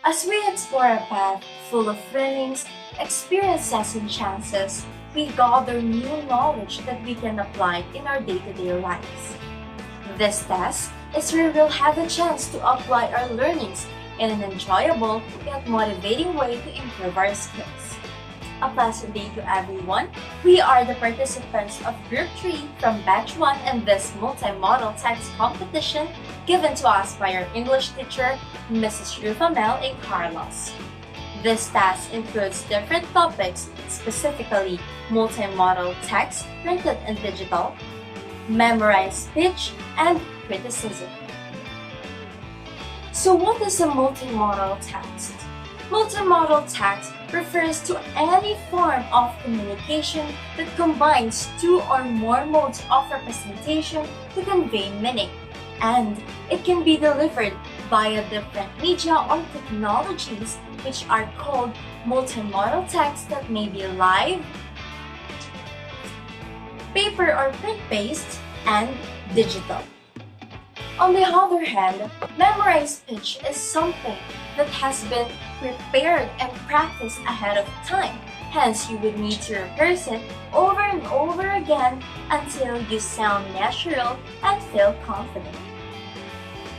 As we explore a path full of learnings, experiences, and chances, we gather new knowledge that we can apply in our day-to-day lives. This test is where we'll have a chance to apply our learnings in an enjoyable yet motivating way to improve our skills. A pleasant day to everyone. We are the participants of Group 3 from Batch 1 in this multi-modal text competition given to us by our English teacher, Mrs. Rufamel A. Carlos. This task includes different topics, specifically multi-modal text, printed and digital, memorized speech, and criticism. So what is a multimodal text? Multimodal text refers to any form of communication that combines two or more modes of representation to convey meaning, and it can be delivered via different media or technologies which are called multimodal text that may be live, paper or print-based, and digital. On the other hand, memorized speech is something that has been prepared and practiced ahead of time. Hence, you would need to rehearse it over and over again until you sound natural and feel confident.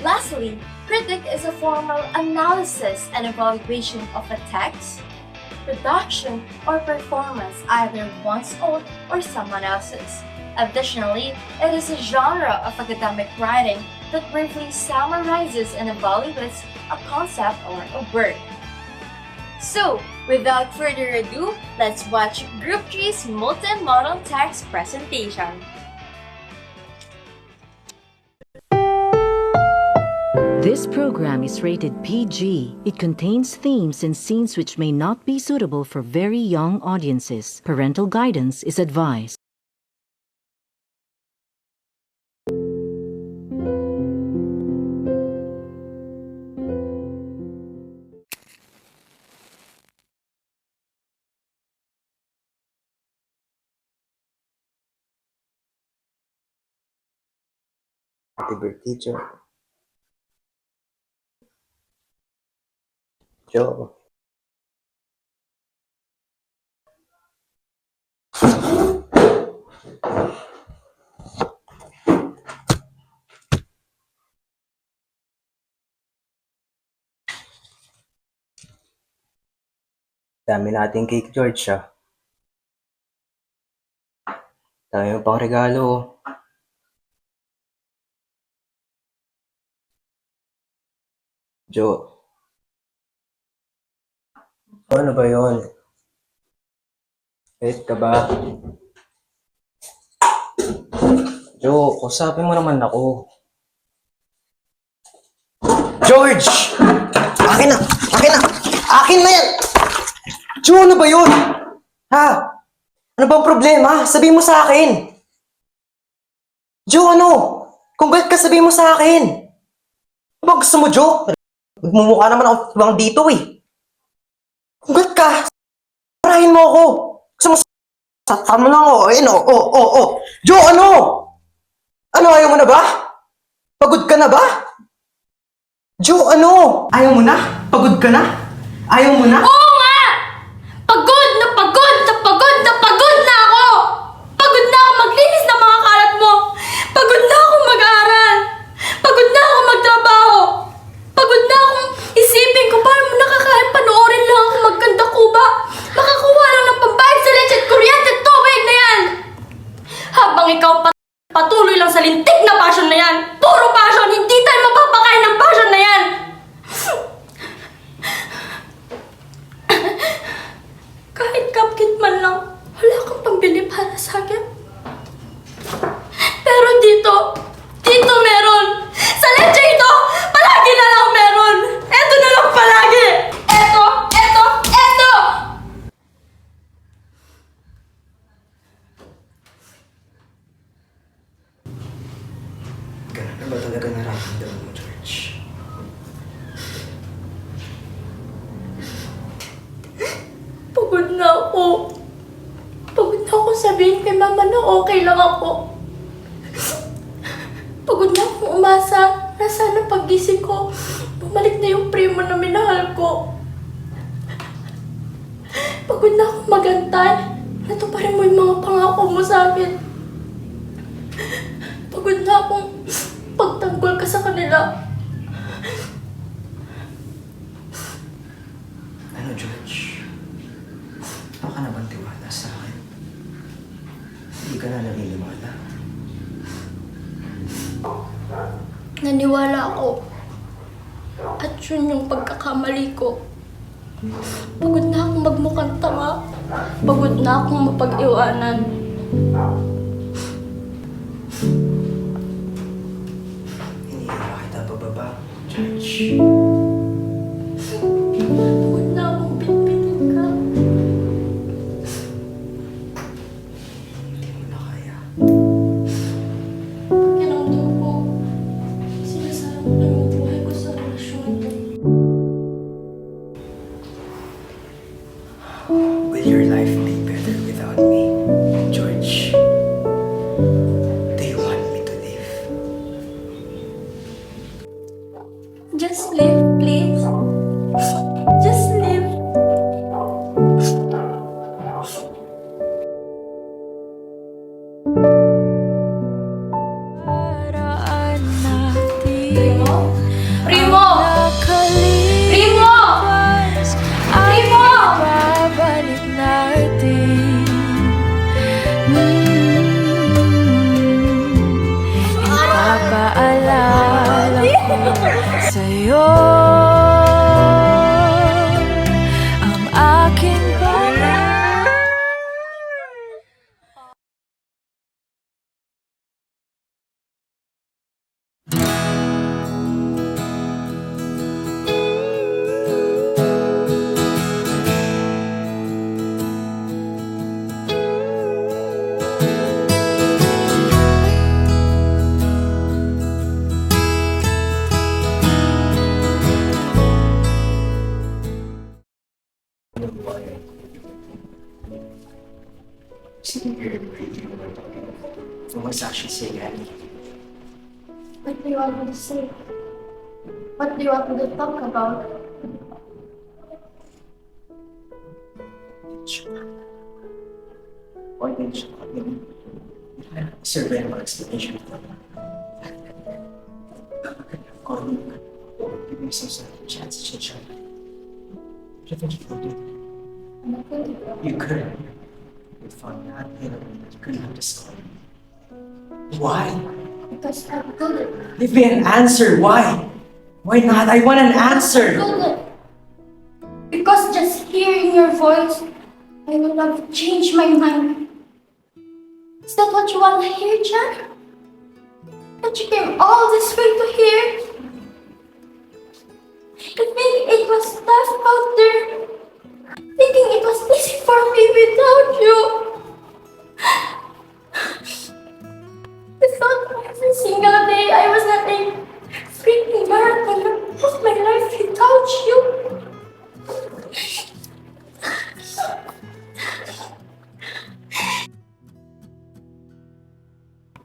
Lastly, critic is a formal analysis and evaluation of a text, production, or performance, either one's own or someone else's. Additionally, it is a genre of academic writing that briefly summarizes and evaluates a concept or a word. So, without further ado, let's watch Group 3's multi-modal text presentation. This program is rated PG. It contains themes and scenes which may not be suitable for very young audiences. Parental guidance is advised. Happy birthday, Joe. Joe. Dami nating cake, George, ah. Dami mo pang regalo, oh. Joe. Ano ba yun? Wait ka ba? Joe, kusapin mo naman ako. George! Akin na! Akin na! Akin na yan! Joe, ano ba yun? Ha? Ano bang problema? Sabihin mo sa akin. Joe, ano? Kung galit ka, sabihin mo sa akin. Ano bang gusto mo, Joe? Magmumukha naman ako bang dito eh. Kung galit ka, parahin mo ako. Gusto mo saktan mo lang ako. Ayun, oh. Joe, ano? Ano, ayaw mo na ba? Pagod ka na ba? Joe, ano? Ayaw mo na? Pagod ka na? Ayaw mo na? Oo nga! Pagod na pagod na pagod na pagod na ako! Pagod na ako maglinis ng mga kalat mo! Pagod na ako mag-aaral! Pagod na ako magtrabaho! Pagod na akong isipin kung paano mo nakakain panoorin lang ako magkanta kuba! Makakuha lang ng pambayad sa leche at kuryente at tubig na yan! Habang ikaw patuloy lang sa lintik na passion na yan! Puro passion! Hindi tayo mapapakain ng passion na yan! Kahit cupcake man lang, wala kang pambili para sa akin. Pero dito meron! Sa leche ito, palagi na lang meron! Eto na lang palagi! Eto! Ganun na ba talaga nararamdaman mo, George? Pagod na ako. Pagod na ako sabihin kay mama na okay lang ako. Pagod Pagod na akong umasa na sana paggising ko, bumalik na yung primo na minahal ko. Pagod na akong magantay, natuparin mo yung mga pangako mo sa akin. Pagod na akong pagtanggol ka sa kanila. Ano, George? Baka ka na bang tiwala sa akin? Hindi ka na naniniwala. Naniwala ako. At yun yung pagkakamali ko. Pagod na akong magmukhang tanga. Pagod na akong mapag-iwanan. Hindi na kita bababa, George. Pagod na akong bitbitin ka. Hindi mo na kaya. Pakiramdam ko, sinasayang ko na yung buhay ko sa relasyon ito. Will your life be better without me, George? Do you want me to live? Just live, please. Just live. Primo? Primo! Primo! Primo! Babalik natin. Ipapaalala ko sa'yo ang aking pangarap. Sitting here reading from what's actually saying, Annie. What do you want me to say? What do you want me to talk about? Why didn't you let me survey my explanation for that? Give me some sort of chance to change. What do you think you could do? You could. You'd find that in a way that you couldn't have discovered. Why? Because I'm good. Give me an answer. Why? Why not? I want an answer. Good. Because just hearing your voice, I will have changed my mind. Is that what you want to hear, Jack? That you came all this way to hear? You think it was tough out there? Thinking it was easy for me without you? I thought every single day I was at a freaking marathon of my life without you.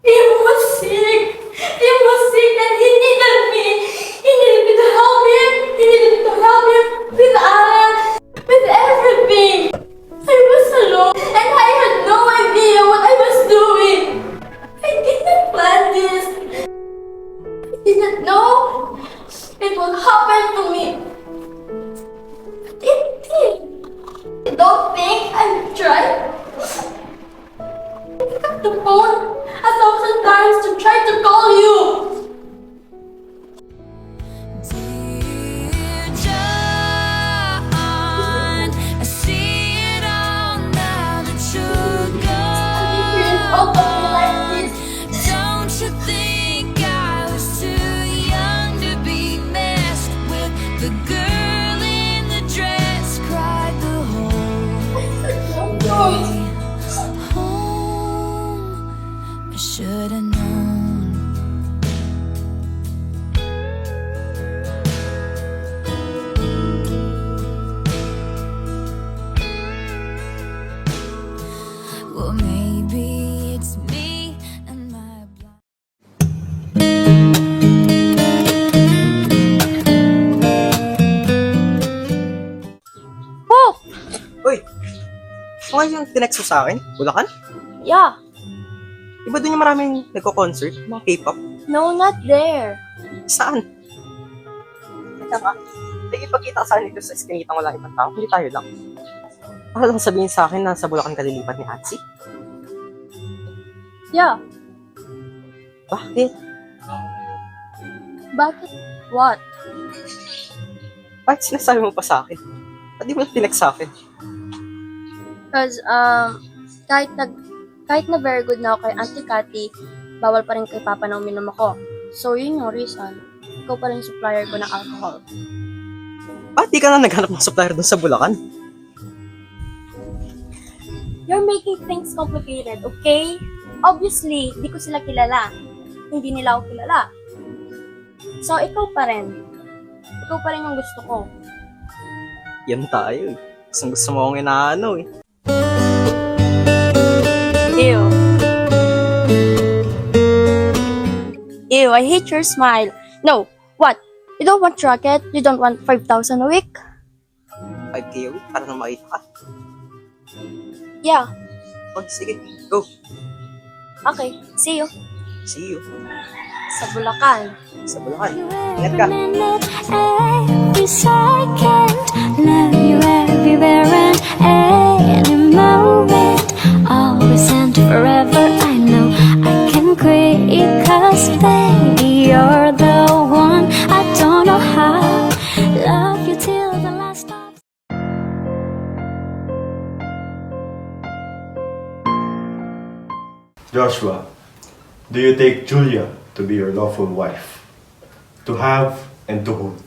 He was sick. He was sick and he needed me. He needed me to help him. He needed me to help him with Alan, with everything. I was alone and I had no idea what I was doing. I didn't plan this. I didn't know it would happen to me. But it did. I don't think I tried. I picked up the phone 1,000 times to try to call you. Dear John, I see it all now that you're All of me like gone. this. Don't you think I was too young to be messed with? The girl in the dress cried the whole way home. I should have known nga yung tinext mo sa akin? Bulacan? Yeah. Di ba doon yung maraming nagko-concert? Mga K-pop? No, not there. Saan? Teka nga. Sige, pagkita ka sa akin dito sa iskinita wala ibang tao. Hindi tayo lang. Para lang sabihin sa akin na sa Bulacan ka lilipat ni Atsi? Yeah. Bakit? Bakit? What? Bakit sinasabi mo pa sa akin? Ba't di mo tinext sa akin? Because, kahit na very good na ako kay Auntie Cathy, bawal pa rin kay Papa na uminom ako. So, yun yung reason. Ikaw pa rin yung supplier ko ng alcohol. Bakit di ka na naghanap ng supplier doon sa Bulacan? You're making things complicated, okay? Obviously, di ko sila kilala. Hindi nila ako kilala. So, ikaw pa rin. Ikaw pa rin yung gusto ko. Yan tayo eh. Gusto mo akong inaano eh. Ew. Ew, I hate your smile. No, what? You don't want rocket? You don't want 5,000 a week? 5K a week para na makita ka. Yeah. Oh, sige, go. Okay, see you. See you. Sa Bulacan. Sa Bulacan. Ingat ka. Every second, love you everywhere and any moment, always and forever. I know I can quit you 'cause baby you're the one. I don't know how, love you till the last stop. Joshua, do you take Julia to be your lawful wife, to have and to hold,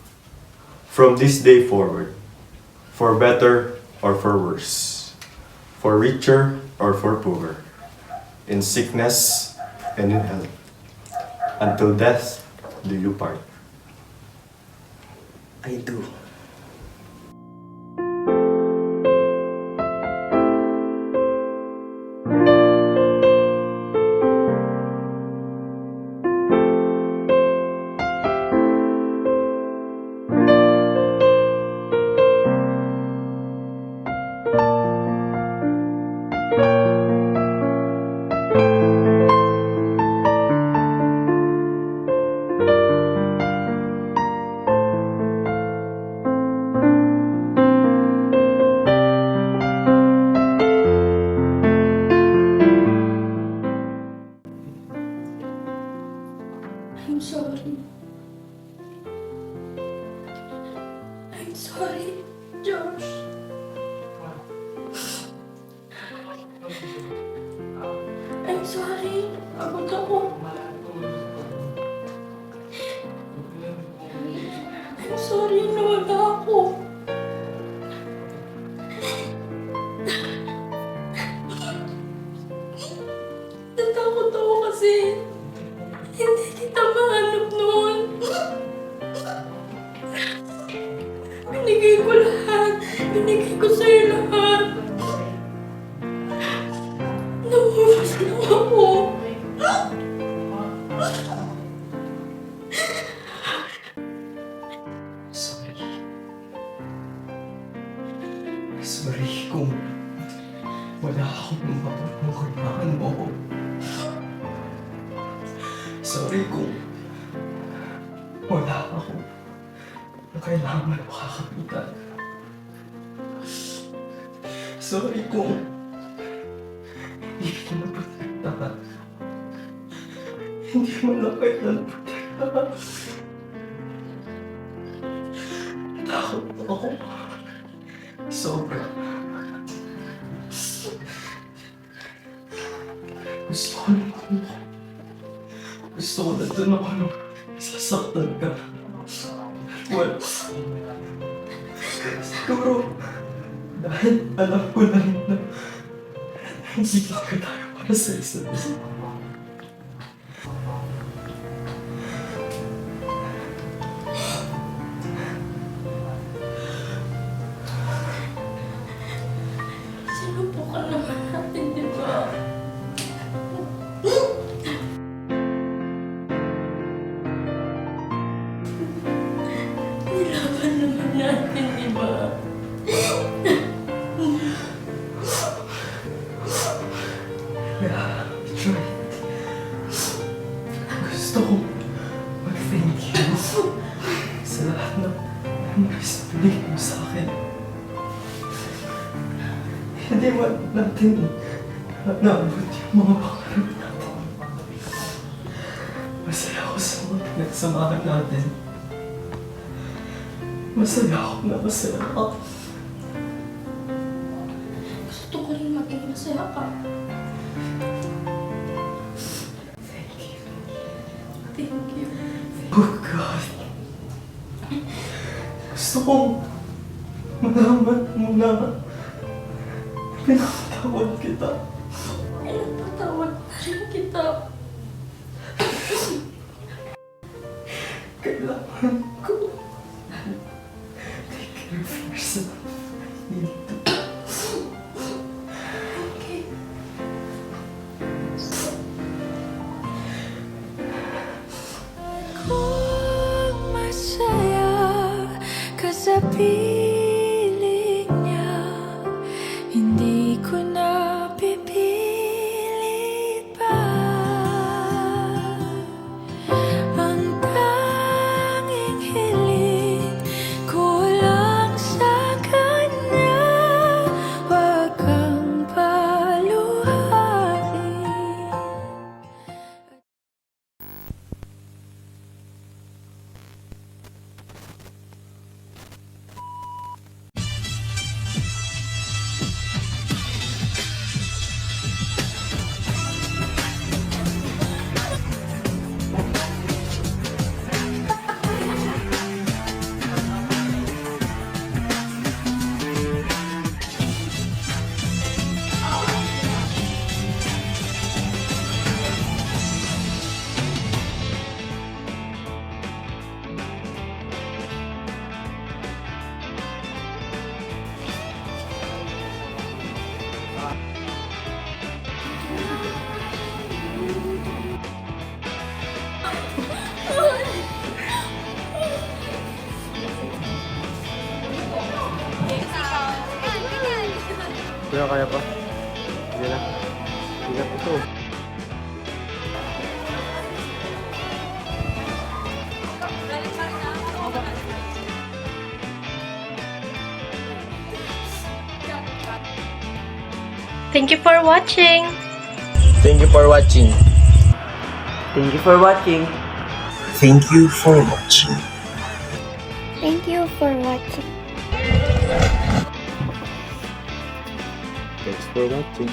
from this day forward, for better or for worse, for richer or for poorer, in sickness and in health, until death do you part? I do. I'm sorry. I'm sorry, Josh. I'm sorry. Pagod ako. I'm sorry na wala ako. Natakot ako kasi hindi kita mahanap noon. Binigay ko lahat. Binigay ko sa'yo lahat. Naubos lang ako. Sorry kung wala akong mapapagkulaan mo ko. Sorry kung wala ako na kailangan makakapitan. Sorry kung hindi ko naprotektahan. Hindi mo na kailan protektahan. Takot ako. Sobra. Gusto ko na kumuha. Gusto ko na doon ako nung sasaktan ka. Well, siguro, dahil alam ko na rin na hindi lang ka tayo para sa isa't isa. Sinubukan naman natin, di ba? Nilaban naman natin, di ba? Thank you sa lahat ng memories na binigay mo sa akin. Hindi man natin naabot yung mga pangarap natin. Masaya ako sa mga pinagsamahan natin. Masaya ako na masaya ako. Gusto ko rin maging masaya ka. Thank you. Thank you. Oh God. Gusto kong malaman mo na pinapatawad kita. Ay, napatawad rin kita. Kailangan ko take care of yourself. I need to. Okay. Kung masaya ka sa piling niya, hindi ko na pipilit pa. Ang tanging hiling ko lang sa kanya, wag kang paluhatin. Kuya, kaya pa? Sige na. Ingat ito. Thank you for watching! Thank you for watching. Thank you for watching. Thank you for watching. Thank you for watching. Thanks for watching.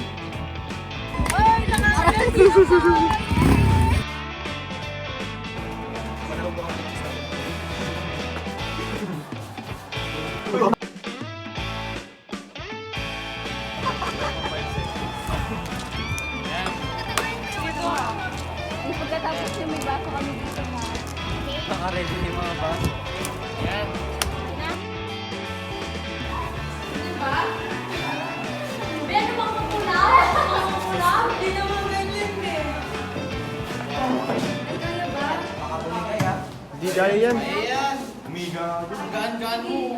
Pagkatapos yung may baso kami dito na. Naka-ready na yung mga baso. Yan. Diba? Hindi, ano bang makulap? Makulap? Hindi naman ganyan eh. Ay, kaya ba? Hindi kaya yan. Gaan mo.